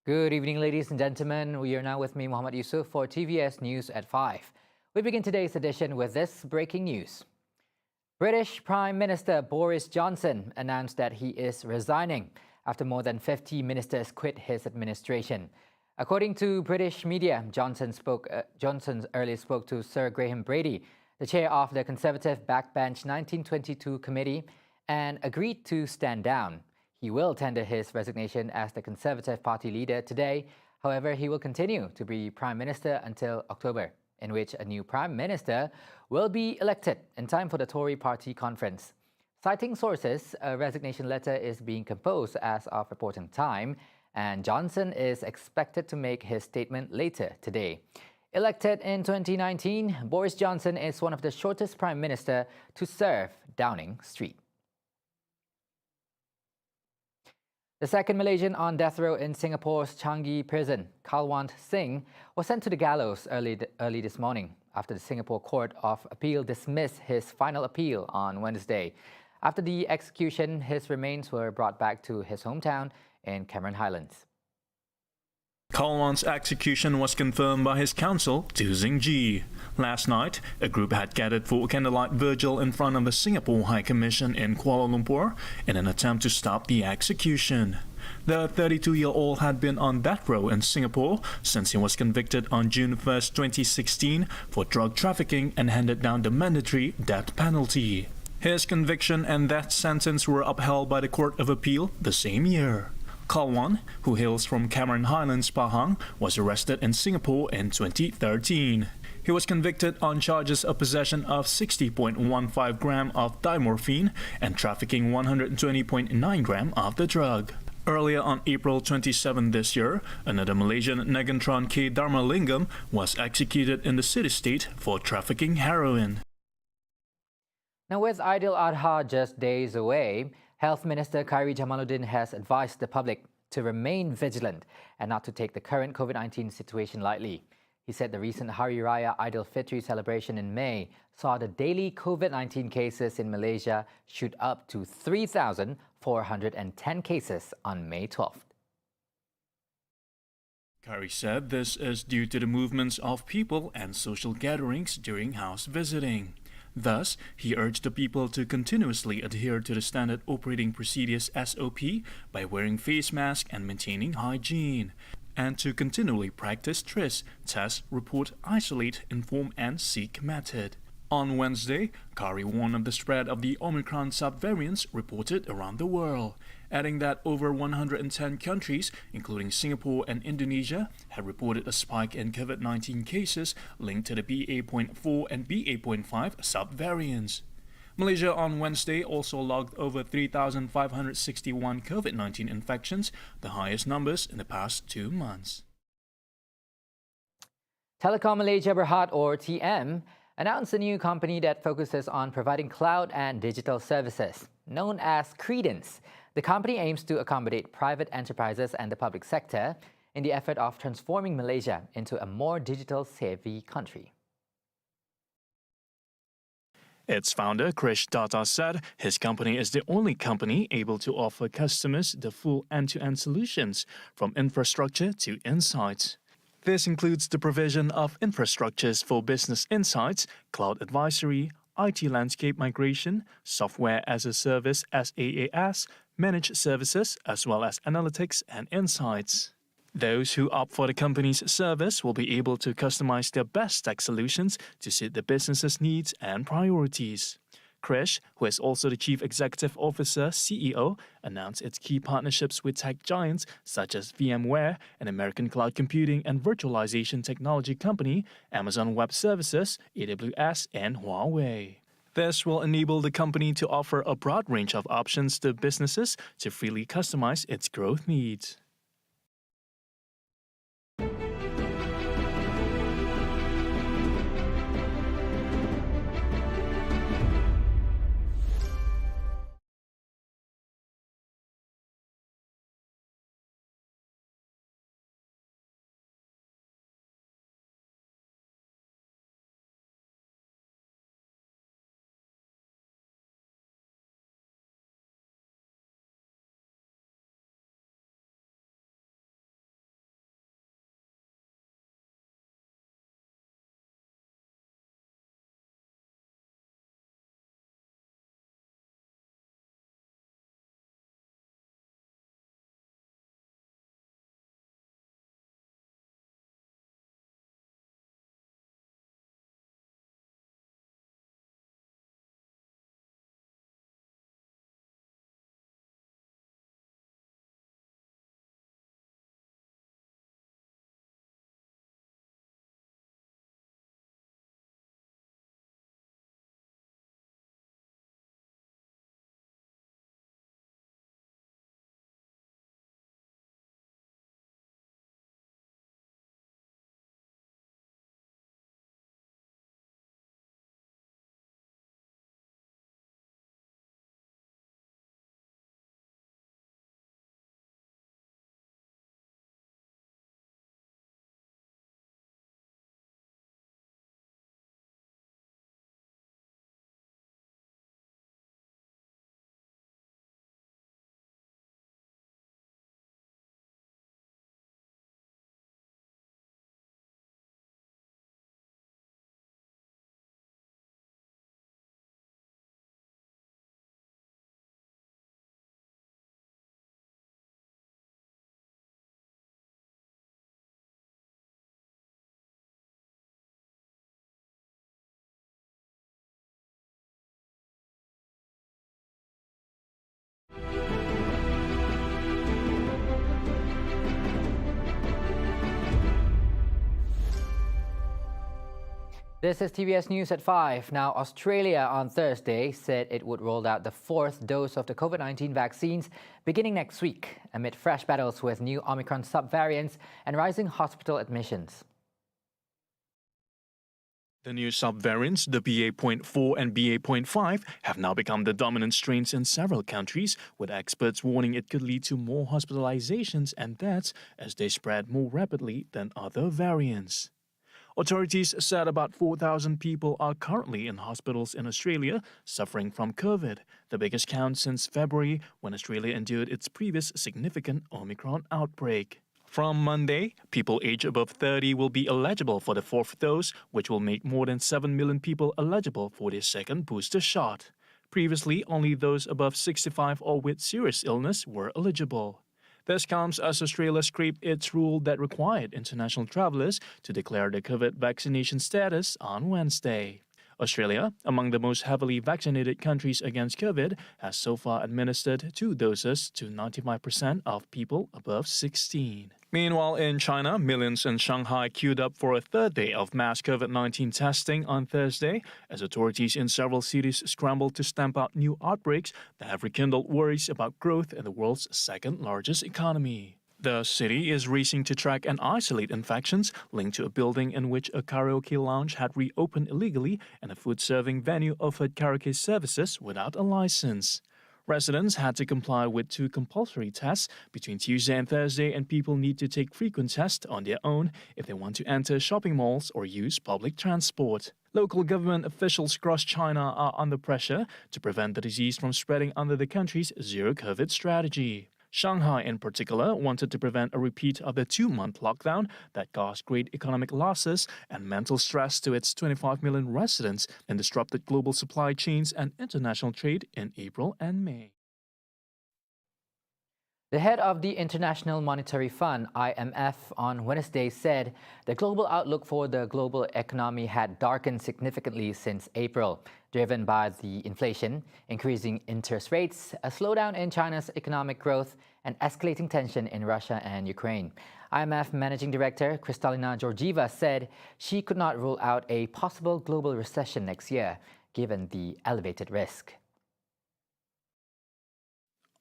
Good evening, ladies and gentlemen. We are now with me, Muhammad Yusuf, for TVS News at 5. We begin today's edition with this breaking news. British Prime Minister Boris Johnson announced that he is resigning after more than 50 ministers quit his administration. According to British media, Johnson earlier spoke to Sir Graham Brady, the chair of the Conservative Backbench 1922 committee, and agreed to stand down. He will tender his resignation as the Conservative Party leader today. However, he will continue to be Prime Minister until October, in which a new Prime Minister will be elected in time for the Tory Party conference. Citing sources, a resignation letter is being composed as of reporting time, and Johnson is expected to make his statement later today. Elected in 2019, Boris Johnson is one of the shortest Prime Minister to serve Downing Street. The second Malaysian on death row in Singapore's Changi prison, Kalwant Singh, was sent to the gallows early this morning after the Singapore Court of Appeal dismissed his final appeal on Wednesday. After the execution, his remains were brought back to his hometown in Cameron Highlands. Kalwant's execution was confirmed by his counsel, Tu Xingji. Last night, a group had gathered for a candlelight vigil in front of the Singapore High Commission in Kuala Lumpur in an attempt to stop the execution. The 32-year-old had been on death row in Singapore since he was convicted on June 1, 2016 for drug trafficking and handed down the mandatory death penalty. His conviction and death sentence were upheld by the Court of Appeal the same year. Kalwant, who hails from Cameron Highlands, Pahang, was arrested in Singapore in 2013. He was convicted on charges of possession of 60.15 gram of dimorphine and trafficking 120.9 gram of the drug. Earlier on April 27 this year, another Malaysian, Negantron K. Dharmalingam, was executed in the city-state for trafficking heroin. Now, with Aidilahda just days away, Health Minister KHAIRY has advised the public to remain vigilant and not to take the current COVID-19 situation lightly. He said the recent Hari Raya Aidil Fitri celebration in May saw the daily COVID-19 cases in Malaysia shoot up to 3,410 cases on May 12th. KHAIRY said this is due to the movements of people and social gatherings during house visiting. Thus, he urged the people to continuously adhere to the standard operating procedures SOP by wearing face masks and maintaining hygiene, and to continually practice TRIS, test, report, isolate, inform and seek method. On Wednesday, KHAIRY warned of the spread of the Omicron subvariants reported around the world, adding that over 110 countries, including Singapore and Indonesia, had reported a spike in COVID-19 cases linked to the BA.4 and BA.5 subvariants. Malaysia on Wednesday also logged over 3,561 COVID-19 infections, the highest numbers in the past 2 months. Telekom Malaysia Berhad, or TM, announced a new company that focuses on providing cloud and digital services. Known as Credence, the company aims to accommodate private enterprises and the public sector in the effort of transforming Malaysia into a more digital-savvy country. Its founder, Krish Datta, said his company is the only company able to offer customers the full end-to-end solutions, from infrastructure to insights. This includes the provision of infrastructures for business insights, cloud advisory, IT landscape migration, software as a service SaaS, managed services, as well as analytics and insights. Those who opt for the company's service will be able to customize their best tech solutions to suit the business's needs and priorities. Krish, who is also the Chief Executive Officer (CEO), announced its key partnerships with tech giants such as VMware, an American cloud computing and virtualization technology company, Amazon Web Services, AWS, and Huawei. This will enable the company to offer a broad range of options to businesses to freely customize its growth needs. This is TVS News at 5. Now, Australia on Thursday said it would roll out the fourth dose of the COVID-19 vaccines beginning next week amid fresh battles with new Omicron subvariants and rising hospital admissions. The new subvariants, the BA.4 and BA.5, have now become the dominant strains in several countries, with experts warning it could lead to more hospitalizations and deaths as they spread more rapidly than other variants. Authorities said about 4,000 people are currently in hospitals in Australia suffering from COVID, the biggest count since February when Australia endured its previous significant Omicron outbreak. From Monday, people aged above 30 will be eligible for the fourth dose, which will make more than 7 million people eligible for their second booster shot. Previously, only those above 65 or with serious illness were eligible. This comes as Australia scrapped its rule that required international travelers to declare their COVID vaccination status on Wednesday. Australia, among the most heavily vaccinated countries against COVID, has so far administered 2 doses to 95% of people above 16. Meanwhile, in China, millions in Shanghai queued up for a third day of mass COVID-19 testing on Thursday, as authorities in several cities scrambled to stamp out new outbreaks that have rekindled worries about growth in the world's second-largest economy. The city is racing to track and isolate infections linked to a building in which a karaoke lounge had reopened illegally and a food-serving venue offered karaoke services without a license. Residents had to comply with 2 compulsory tests between Tuesday and Thursday, and people need to take frequent tests on their own if they want to enter shopping malls or use public transport. Local government officials across China are under pressure to prevent the disease from spreading under the country's zero-COVID strategy. Shanghai, in particular, wanted to prevent a repeat of the 2-month lockdown that caused great economic losses and mental stress to its 25 million residents and disrupted global supply chains and international trade in April and May. The head of the International Monetary Fund, IMF, on Wednesday said the global outlook for the global economy had darkened significantly since April, driven by the inflation, increasing interest rates, a slowdown in China's economic growth, and escalating tension in Russia and Ukraine. IMF Managing Director Kristalina Georgieva said she could not rule out a possible global recession next year, given the elevated risk.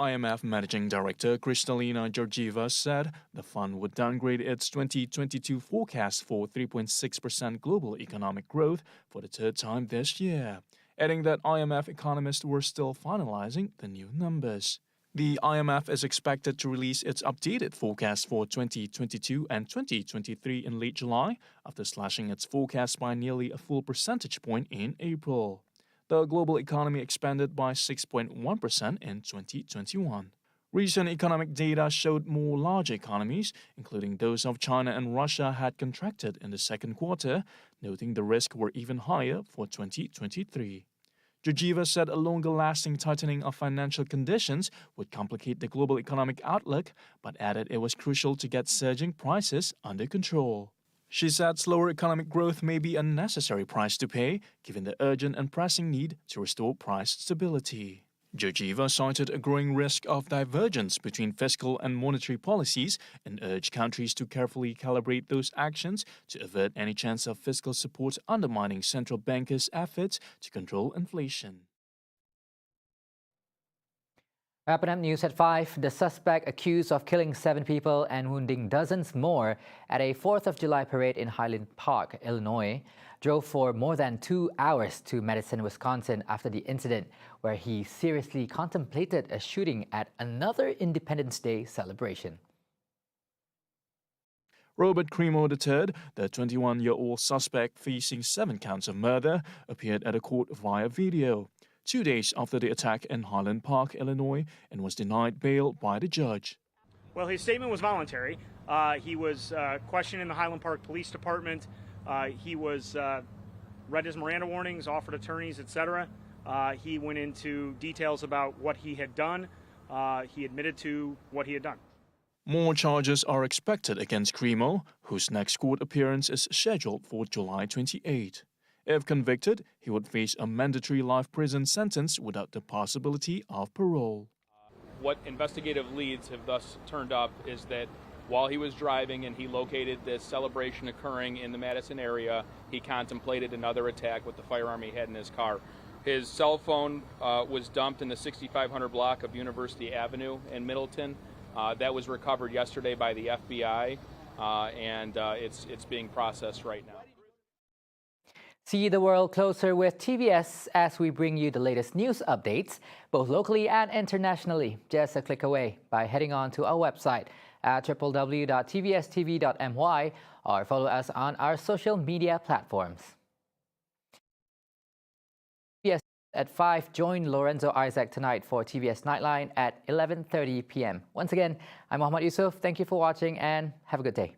IMF Managing Director Kristalina Georgieva said the fund would downgrade its 2022 forecast for 3.6% global economic growth for the 3rd time this year, adding that IMF economists were still finalizing the new numbers. The IMF is expected to release its updated forecast for 2022 and 2023 in late July, after slashing its forecast by nearly a full percentage point in April. The global economy expanded by 6.1% in 2021. Recent economic data showed more large economies, including those of China and Russia, had contracted in the 2nd quarter, noting the risks were even higher for 2023. Georgieva said a longer-lasting tightening of financial conditions would complicate the global economic outlook, but added it was crucial to get surging prices under control. She said slower economic growth may be a necessary price to pay, given the urgent and pressing need to restore price stability. Georgieva cited a growing risk of divergence between fiscal and monetary policies and urged countries to carefully calibrate those actions to avert any chance of fiscal support undermining central bankers' efforts to control inflation. Wrapping up news at 5, the suspect accused of killing 7 people and wounding dozens more at a 4th of July parade in Highland Park, Illinois, drove for more than 2 hours to Madison, Wisconsin after the incident, where he seriously contemplated a shooting at another Independence Day celebration. Robert Cremo III, the 21-year-old suspect facing 7 counts of murder, appeared at a court via video 2 days after the attack in Highland Park, Illinois, and was denied bail by the judge. Well, his statement was voluntary. He was questioned in the Highland Park Police Department. He was read his Miranda warnings, offered attorneys, etc. He went into details about what he had done. He admitted to what he had done. More charges are expected against Cremo, whose next court appearance is scheduled for July 28. If convicted, he would face a mandatory life prison sentence without the possibility of parole. What investigative leads have thus turned up is that while he was driving and he located this celebration occurring in the Madison area, he contemplated another attack with the firearm he had in his car. His cell phone was dumped in the 6500 block of University Avenue in Middleton. That was recovered yesterday by the FBI, and it's being processed right now. See the world closer with TVS as we bring you the latest news updates, both locally and internationally, just a click away by heading on to our website at www.tvstv.my or follow us on our social media platforms. TVS at 5, join Lorenzo Isaac tonight for TVS Nightline at 11:30 p.m. Once again, I'm Mohammed Yusuf. Thank you for watching and have a good day.